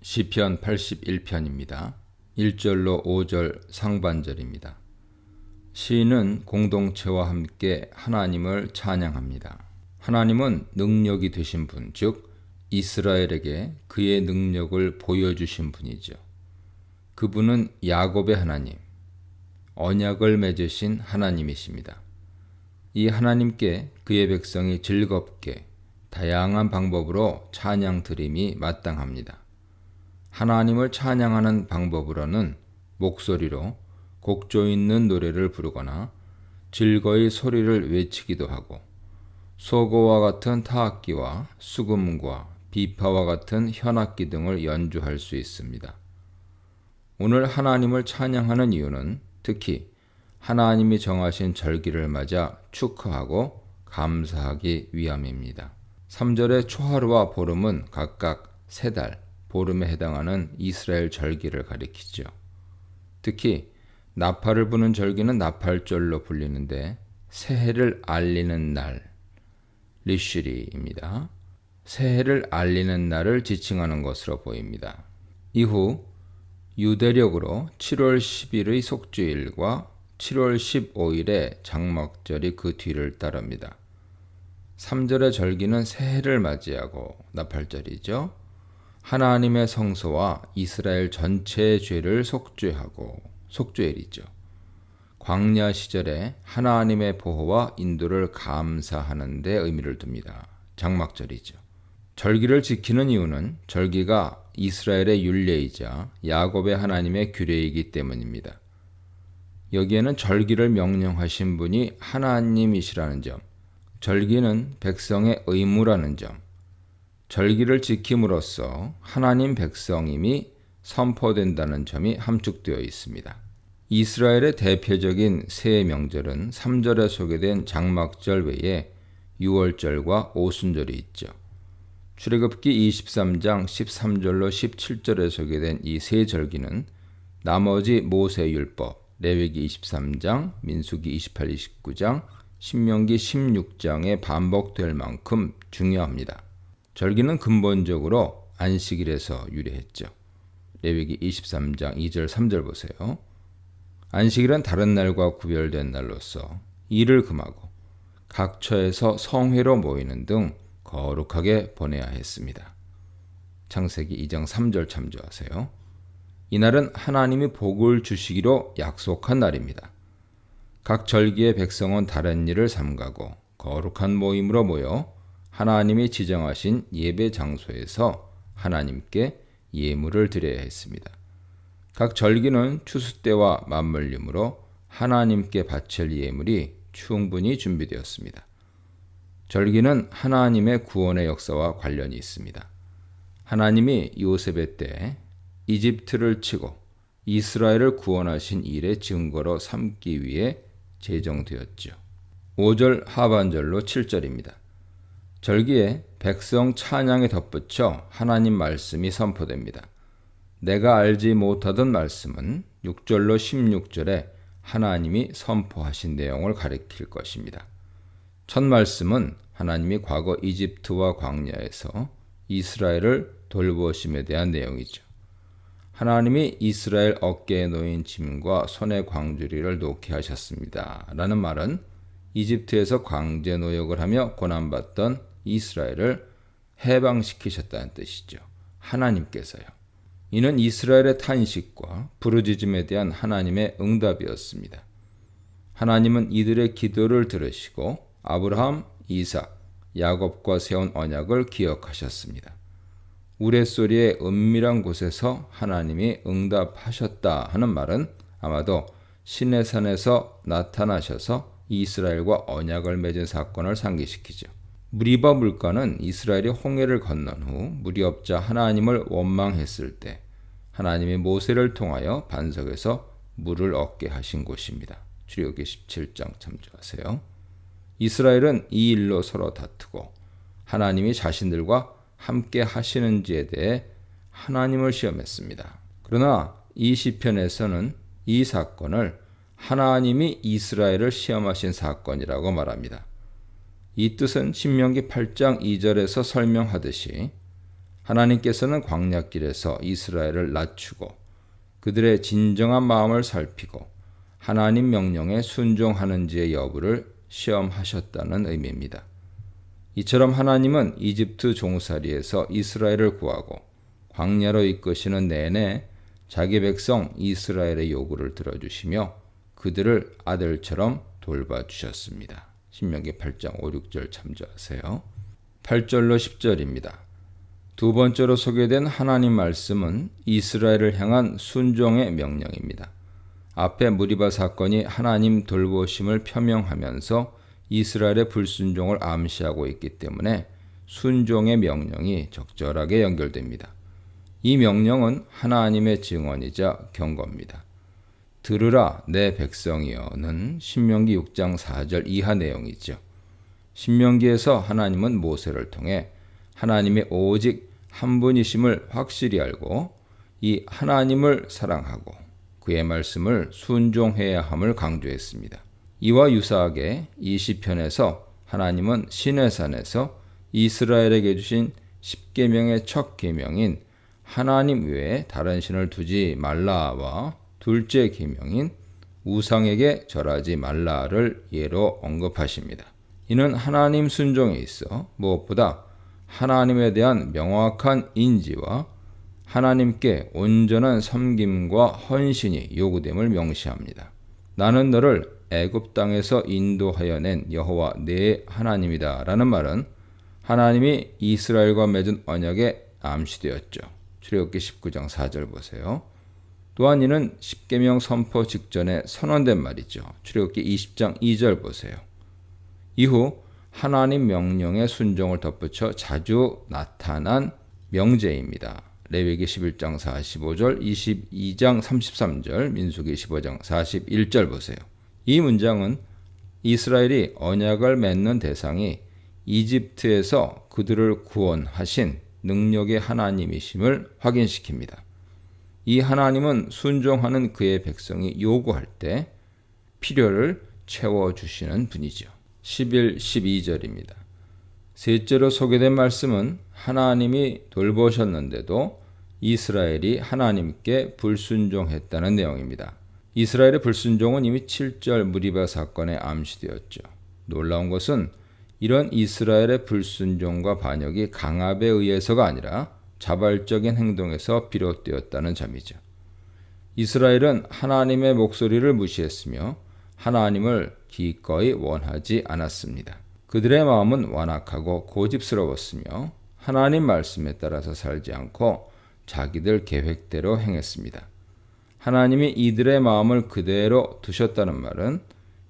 시편 81편입니다. 1절로 5절 상반절입니다. 시인은 공동체와 함께 하나님을 찬양합니다. 하나님은 능력이 되신 분, 즉 이스라엘에게 그의 능력을 보여주신 분이죠. 그분은 야곱의 하나님, 언약을 맺으신 하나님이십니다. 이 하나님께 그의 백성이 즐겁게 다양한 방법으로 찬양 드림이 마땅합니다. 하나님을 찬양하는 방법으로는 목소리로 곡조 있는 노래를 부르거나 즐거이 소리를 외치기도 하고 소고와 같은 타악기와 수금과 비파와 같은 현악기 등을 연주할 수 있습니다. 오늘 하나님을 찬양하는 이유는 특히 하나님이 정하신 절기를 맞아 축하하고 감사하기 위함입니다. 3절의 초하루와 보름은 각각 3달, 보름에 해당하는 이스라엘 절기를 가리키죠. 특히 나팔을 부는 절기는 나팔절로 불리는데 새해를 알리는 날, 리슈리입니다. 새해를 알리는 날을 지칭하는 것으로 보입니다. 이후 유대력으로 7월 10일의 속죄일과 7월 15일의 장막절이 그 뒤를 따릅니다. 3절의 절기는 새해를 맞이하고 나팔절이죠. 하나님의 성소와 이스라엘 전체의 죄를 속죄하고 속죄일이죠. 광야 시절에 하나님의 보호와 인도를 감사하는 데 의미를 둡니다. 장막절이죠. 절기를 지키는 이유는 절기가 이스라엘의 율례이자 야곱의 하나님의 규례이기 때문입니다. 여기에는 절기를 명령하신 분이 하나님이시라는 점, 절기는 백성의 의무라는 점, 절기를 지킴으로써 하나님 백성임이 선포된다는 점이 함축되어 있습니다. 이스라엘의 대표적인 새해 명절은 3절에 소개된 장막절 외에 유월절과 오순절이 있죠. 출애굽기 23장 13절로 17절에 소개된 이 세 절기는 나머지 모세율법, 레위기 23장, 민수기 28, 29장, 신명기 16장에 반복될 만큼 중요합니다. 절기는 근본적으로 안식일에서 유래했죠. 레위기 23장 2절 3절 보세요. 안식일은 다른 날과 구별된 날로서 일을 금하고 각 처에서 성회로 모이는 등 거룩하게 보내야 했습니다. 창세기 2장 3절 참조하세요. 이날은 하나님이 복을 주시기로 약속한 날입니다. 각 절기의 백성은 다른 일을 삼가고 거룩한 모임으로 모여 하나님이 지정하신 예배 장소에서 하나님께 예물을 드려야 했습니다. 각 절기는 추수 때와 맞물림으로 하나님께 바칠 예물이 충분히 준비되었습니다. 절기는 하나님의 구원의 역사와 관련이 있습니다. 하나님이 요셉의 때 이집트를 치고 이스라엘을 구원하신 일의 증거로 삼기 위해 제정되었죠. 5절 하반절로 7절입니다. 절기에 백성 찬양에 덧붙여 하나님 말씀이 선포됩니다. 내가 알지 못하던 말씀은 6절로 16절에 하나님이 선포하신 내용을 가리킬 것입니다. 첫 말씀은 하나님이 과거 이집트와 광야에서 이스라엘을 돌보심에 대한 내용이죠. 하나님이 이스라엘 어깨에 놓인 짐과 손의 광주리를 놓게 하셨습니다. 라는 말은 이집트에서 강제 노역을 하며 고난받던 이스라엘을 해방시키셨다는 뜻이죠. 하나님께서요. 이는 이스라엘의 탄식과 부르짖음에 대한 하나님의 응답이었습니다. 하나님은 이들의 기도를 들으시고 아브라함, 이삭, 야곱과 세운 언약을 기억하셨습니다. 우레소리의 은밀한 곳에서 하나님이 응답하셨다 하는 말은 아마도 시내산에서 나타나셔서 이스라엘과 언약을 맺은 사건을 상기시키죠. 무리바 물가는 이스라엘이 홍해를 건넌 후 물이 없자 하나님을 원망했을 때 하나님이 모세를 통하여 반석에서 물을 얻게 하신 곳입니다. 출애굽기 17장 참조하세요. 이스라엘은 이 일로 서로 다투고 하나님이 자신들과 함께 하시는지에 대해 하나님을 시험했습니다. 그러나 이 시편에서는 이 사건을 하나님이 이스라엘을 시험하신 사건이라고 말합니다. 이 뜻은 신명기 8장 2절에서 설명하듯이 하나님께서는 광야길에서 이스라엘을 낮추고 그들의 진정한 마음을 살피고 하나님 명령에 순종하는지의 여부를 시험하셨다는 의미입니다. 이처럼 하나님은 이집트 종살이에서 이스라엘을 구하고 광야로 이끄시는 내내 자기 백성 이스라엘의 요구를 들어주시며 그들을 아들처럼 돌봐주셨습니다. 신명기 8장 5, 6절 참조하세요. 8절로 10절입니다. 두 번째로 소개된 하나님 말씀은 이스라엘을 향한 순종의 명령입니다. 앞에 무리바 사건이 하나님 돌보심을 표명하면서 이스라엘의 불순종을 암시하고 있기 때문에 순종의 명령이 적절하게 연결됩니다. 이 명령은 하나님의 증언이자 경고입니다. 들으라 내 백성이여는 신명기 6장 4절 이하 내용이죠. 신명기에서 하나님은 모세를 통해 하나님의 오직 한 분이심을 확실히 알고 이 하나님을 사랑하고 그의 말씀을 순종해야 함을 강조했습니다. 이와 유사하게 이 시편에서 하나님은 시내산에서 이스라엘에게 주신 10계명의 첫 계명인 하나님 외에 다른 신을 두지 말라와 둘째 계명인 우상에게 절하지 말라를 예로 언급하십니다. 이는 하나님 순종에 있어 무엇보다 하나님에 대한 명확한 인지와 하나님께 온전한 섬김과 헌신이 요구됨을 명시합니다. 나는 너를 애굽 땅에서 인도하여 낸 여호와 내 하나님이다 라는 말은 하나님이 이스라엘과 맺은 언약에 암시되었죠. 출애굽기 19장 4절 보세요. 또한 이는 십계명 선포 직전에 선언된 말이죠. 출애굽기 20장 2절 보세요. 이후 하나님 명령의 순종을 덧붙여 자주 나타난 명제입니다. 레위기 11장 45절, 22장 33절, 민수기 15장 41절 보세요. 이 문장은 이스라엘이 언약을 맺는 대상이 이집트에서 그들을 구원하신 능력의 하나님이심을 확인시킵니다. 이 하나님은 순종하는 그의 백성이 요구할 때 필요를 채워주시는 분이죠. 11, 12절입니다. 셋째로 소개된 말씀은 하나님이 돌보셨는데도 이스라엘이 하나님께 불순종했다는 내용입니다. 이스라엘의 불순종은 이미 7절 무리바 사건에 암시되었죠. 놀라운 것은 이런 이스라엘의 불순종과 반역이 강압에 의해서가 아니라 자발적인 행동에서 비롯되었다는 점이죠. 이스라엘은 하나님의 목소리를 무시했으며 하나님을 기꺼이 원하지 않았습니다. 그들의 마음은 완악하고 고집스러웠으며 하나님 말씀에 따라서 살지 않고 자기들 계획대로 행했습니다. 하나님이 이들의 마음을 그대로 두셨다는 말은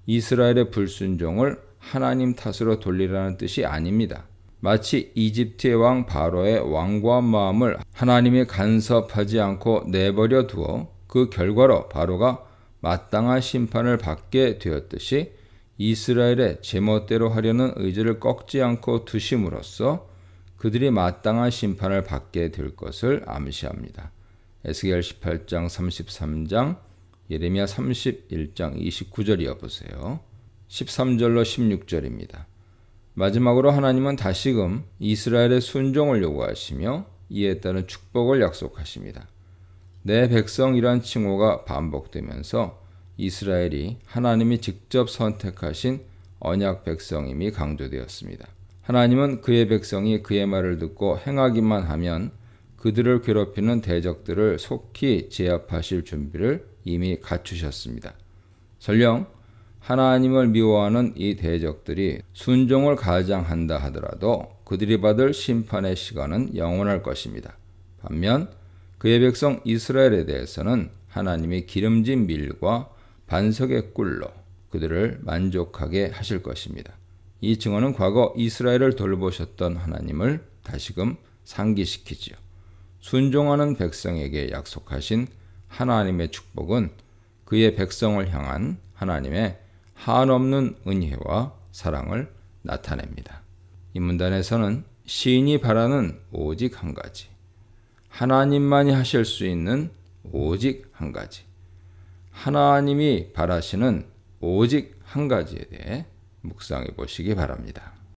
이스라엘의 불순종을 하나님 탓으로 돌리라는 뜻이 아닙니다. 마치 이집트의 왕 바로의 완고한 마음을 하나님이 간섭하지 않고 내버려 두어 그 결과로 바로가 마땅한 심판을 받게 되었듯이 이스라엘의 제멋대로 하려는 의지를 꺾지 않고 두심으로써 그들이 마땅한 심판을 받게 될 것을 암시합니다. 에스겔 18장 33장, 예레미야 31장 29절 이어보세요. 13절로 16절입니다. 마지막으로 하나님은 다시금 이스라엘의 순종을 요구하시며 이에 따른 축복을 약속하십니다. 내 백성이란 칭호가 반복되면서 이스라엘이 하나님이 직접 선택하신 언약 백성임이 강조되었습니다. 하나님은 그의 백성이 그의 말을 듣고 행하기만 하면 그들을 괴롭히는 대적들을 속히 제압하실 준비를 이미 갖추셨습니다. 설령 하나님을 미워하는 이 대적들이 순종을 가장한다 하더라도 그들이 받을 심판의 시간은 영원할 것입니다. 반면 그의 백성 이스라엘에 대해서는 하나님이 기름진 밀과 반석의 꿀로 그들을 만족하게 하실 것입니다. 이 증언은 과거 이스라엘을 돌보셨던 하나님을 다시금 상기시키지요. 순종하는 백성에게 약속하신 하나님의 축복은 그의 백성을 향한 하나님의 한없는 은혜와 사랑을 나타냅니다. 이 문단에서는 시인이 바라는 오직 한 가지, 하나님만이 하실 수 있는 오직 한 가지, 하나님이 바라시는 오직 한 가지에 대해 묵상해 보시기 바랍니다.